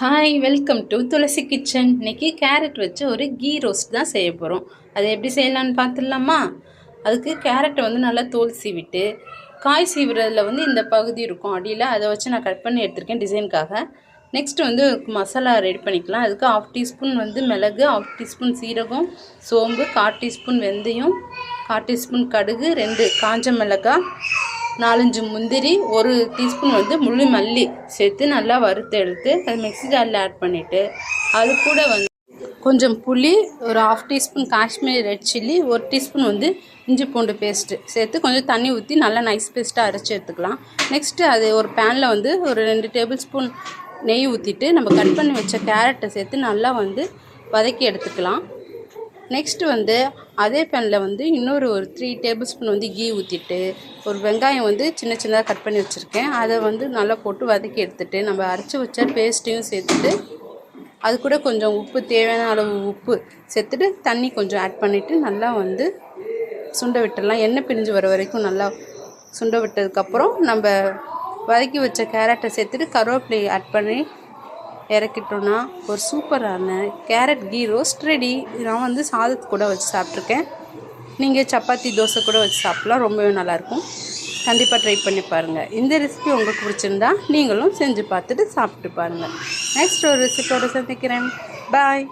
Hi, welcome to Tulasi kitchen. இன்றைக்கி carrot வச்சு ஒரு கீ ரோஸ்ட் தான் செய்ய போகிறோம். அதை எப்படி செய்யலான்னு பார்த்துடலாமா? அதுக்கு கேரட்டை வந்து நல்லா தோல் சீவிட்டு, காய் சீவுறதுல வந்து இந்த பகுதி இருக்கும் அடியில், அதை வச்சு நான் கட் பண்ணி எடுத்திருக்கேன் டிசைனுக்காக. நெக்ஸ்ட்டு வந்து மசாலா ரெடி பண்ணிக்கலாம். அதுக்கு 1/2 டீஸ்பூன் வந்து மிளகு, 1/2 டீஸ்பூன் சீரகம், சோம்பு, 1/4 டீஸ்பூன் வெந்தயம், 1/4 டீஸ்பூன் கடுகு, 2 காஞ்ச மிளகாய், 4-5 முந்திரி, 1 டீஸ்பூன் வந்து முழு மல்லி சேர்த்து நல்லா வறுத்து எடுத்து அது மிக்ஸி ஜாரில் ஆட் பண்ணிவிட்டு, அது கூட வந்து கொஞ்சம் புளி, ஒரு 1/2 teaspoon Kashmiri red chilli, 1 teaspoon வந்து இஞ்சி பூண்டு பேஸ்ட்டு சேர்த்து கொஞ்சம் தண்ணி ஊற்றி நல்லா நைஸ் பேஸ்ட்டாக அரைச்சி எடுத்துக்கலாம். நெக்ஸ்ட்டு அது ஒரு பேனில் வந்து ஒரு 2 டேபிள் ஸ்பூன் நெய் ஊற்றிட்டு நம்ம கட் பண்ணி வச்ச கேரட்டை சேர்த்து நல்லா வந்து வதக்கி எடுத்துக்கலாம். நெக்ஸ்ட்டு வந்து அதே பேனில் வந்து இன்னொரு 3 டேபிள் ஸ்பூன் வந்து கீ ஊற்றிட்டு, ஒரு வெங்காயம் வந்து சின்ன சின்னதாக கட் பண்ணி வச்சுருக்கேன், அதை வந்து நல்லா போட்டு வதக்கி எடுத்துகிட்டு நம்ம அரைச்சி வச்ச பேஸ்ட்டையும் சேர்த்துட்டு, அது கூட கொஞ்சம் உப்பு, தேவையான அளவு உப்பு சேர்த்துட்டு தண்ணி கொஞ்சம் ஆட் பண்ணிவிட்டு நல்லா வந்து சுண்ட விட்டுடலாம். எண்ணெய் பிரிஞ்சு வர வரைக்கும் நல்லா சுண்ட விட்டதுக்கப்புறம் நம்ம வதக்கி வச்ச கேரட்டை சேர்த்துட்டு கருவேப்பிலையை ஆட் பண்ணி இறக்கிட்டோன்னா ஒரு சூப்பரான கேரட் கீ ரோஸ்ட் ரெடி. நான் வந்து சாதத்து கூட வச்சு சாப்பிட்ருக்கேன். நீங்கள் சப்பாத்தி, தோசை கூட வச்சு சாப்பிட்லாம். ரொம்பவே நல்லாயிருக்கும். கண்டிப்பாக ட்ரை பண்ணி பாருங்கள். இந்த ரெசிபி உங்களுக்கு பிடிச்சிருந்தா நீங்களும் செஞ்சு பார்த்துட்டு சாப்பிட்டு பாருங்கள். நெக்ஸ்ட் ஒரு ரெசிபியோடு சந்திக்கிறேன். பாய்.